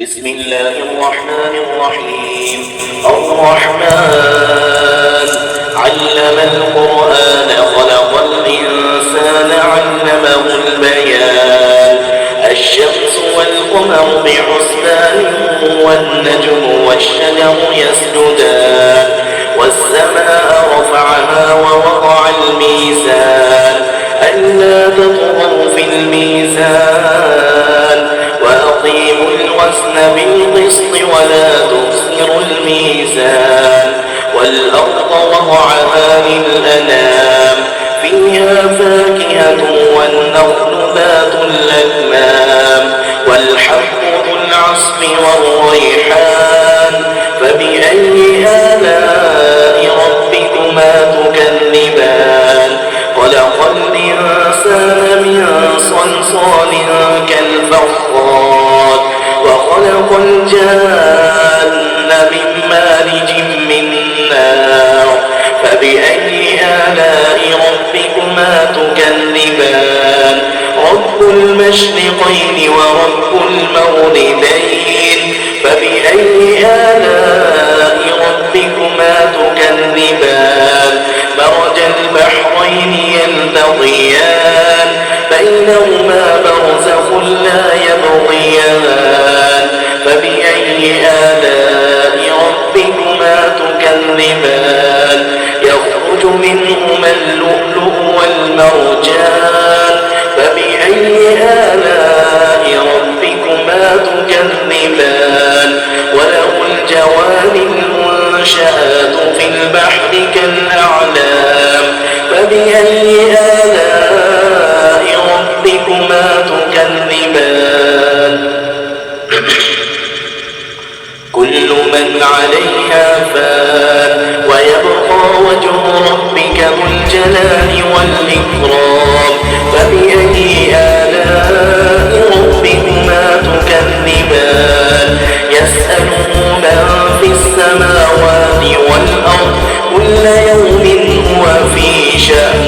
بسم الله الرحمن الرحيم. الرحمن علم القرآن خلق الإنسان علمه البيان. الشمس والقمر بحسبان والنجم والشجر يسجدان والسماء رفعها ووضع الميزان ألا تطغوا في الميزان وأقيموا الوزن بالقسط ولا تخسروا الميزان والأرض وضعها للأنام فيها فاكهة والنخل ذات الأكمام والحب ذو العصف والريحان فبأي آلاء ربكما تكذبان خلق الإنسان من صلصال كالفخار وخلق الجان من مارج من نار فبأي آلاء ربكما تكذبان رب المشرقين ورب المغربين فبأي آلاء ربكما تكذبان مرج البحرين يلتقيان بينهما برزخ لا يبغيان فبأي آلاء ربكما تكذبان يخرج منهما اللؤلؤ والمرجان فبأي آلاء ربكما تكذبان وله الجوار المنشآت في البحر كالأعلام فبأي آلاء ربكما تكذبان كل من عليها فان ويبقى وجه ربك ذو الجلال والإكرام فبأي آلاء ربكما تكذبان يسأله من في السماوات والأرض كل يوم هو في شأن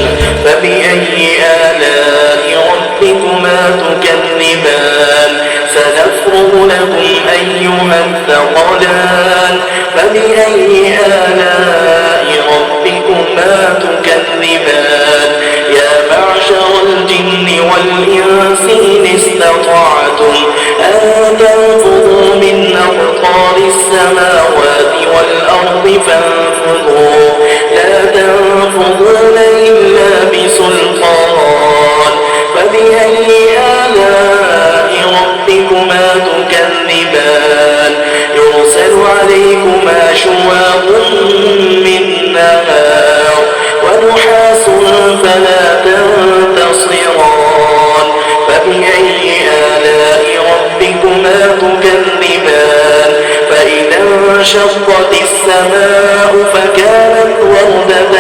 فبأي آلاء ربكما تكذبان سنفرغ لكم أيها الثقلان فبأي آلاء ربكما تكذبان يا معشر الجن والإنس إن استطعتم أن تنفذوا من أقطار السماوات والأرض فانفذوا لا تنفذون إلا بسلطان فبأي آلاء ربكما تكذبان يرسل عليكما شواظ من نار ونحاس فلا تنتصران فبأي آلاء ربكما تكذبان فإذا انشقت السماء فكانت وردة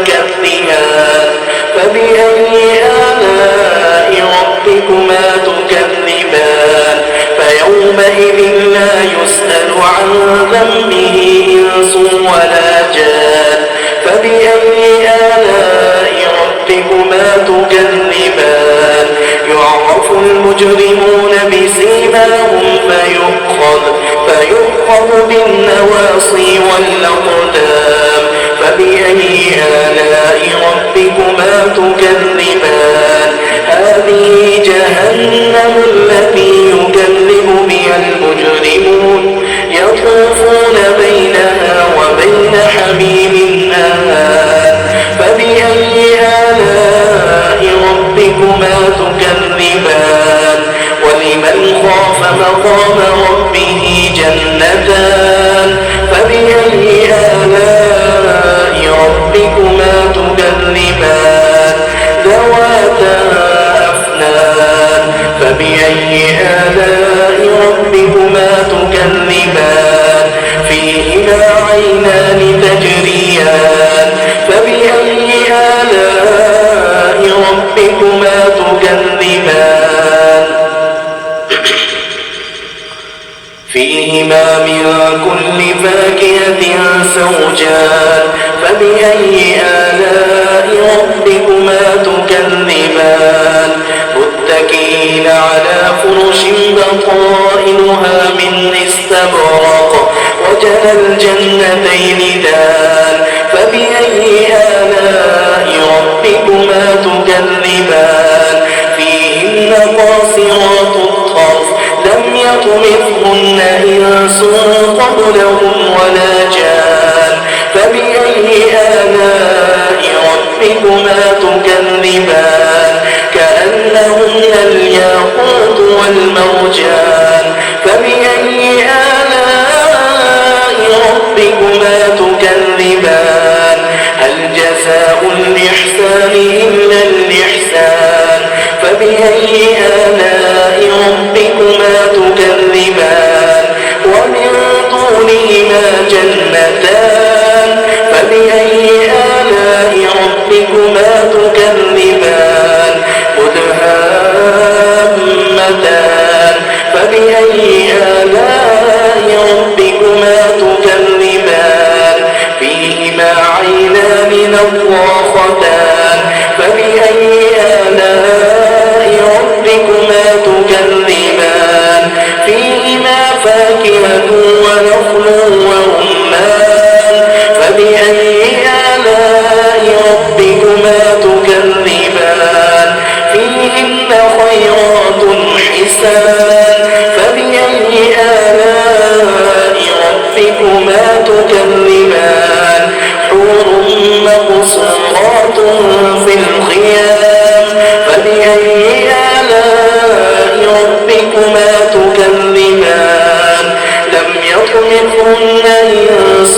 كالدهان فبأي آلاء ربكما تكذبان فيومئذ لا يسأل عن ذنبه إنس ولا جان فبأي آلاء ربكما تكذبان يعرف المجرمون بسيماهم فيؤخذ بالنواصي والأقدام فبأي آلاء ربكما تكذبان هذه جهنم التي يكذب بها المجرمون يطوفون بينها وبين حميم آن فبأي آلاء ربكما تكذبان ولمن خاف مقام ربه جنتان فبأي آلاء ربكما تكذبان ذواتا أفنان فبأي آلاء ربكما تكذبان فيهما عينان تجريان فبأي آلاء ربكما تكذبان فيهما من كل فاكهة زوجان فبأي آلاء ربكما تكذبان متكئين على فرش بطائنها من استبرق وجنى الجنتين دان فبأي آلاء ربكما تكذبان فيهن قاصرات الطرف لم يطمثهن إنس قبلهم ولا جان فبأي آلاء ربكما تكذبان كأنهن الياقوت والمرجان فبأي آلاء ربكما تكذبان هل جزاء الإحسان إلا الإحسان فبأي آلاء ربكما تكذبان ومن دونهما جنتان فبأي آلاء ربكما تكذبان مدهامتان فبأي آلاء ربكما تكذبان فيهما عينان نضاختان فبأي آلاء ربكما تكذبان فيهما فاكهة ونخل ورمان فبأي آلاء ربكما تكذبان فيهن خيرات حسان فبأي آلاء ربكما تكذبان حور مقصورات في الخيام فبأي آلاء ربكما تكذبان لم يطمثهن إنس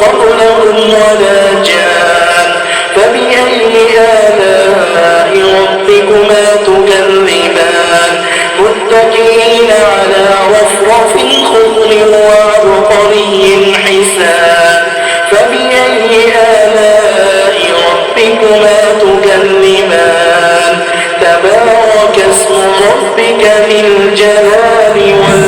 قبلهم ولا جان فبأي آلاء ربكما تكذبان متكئين على رفرف خضر وعبقري حسان فبأي آلاء ربكما تكذبان تبارك اسم ربك ذي الجلال والإكرام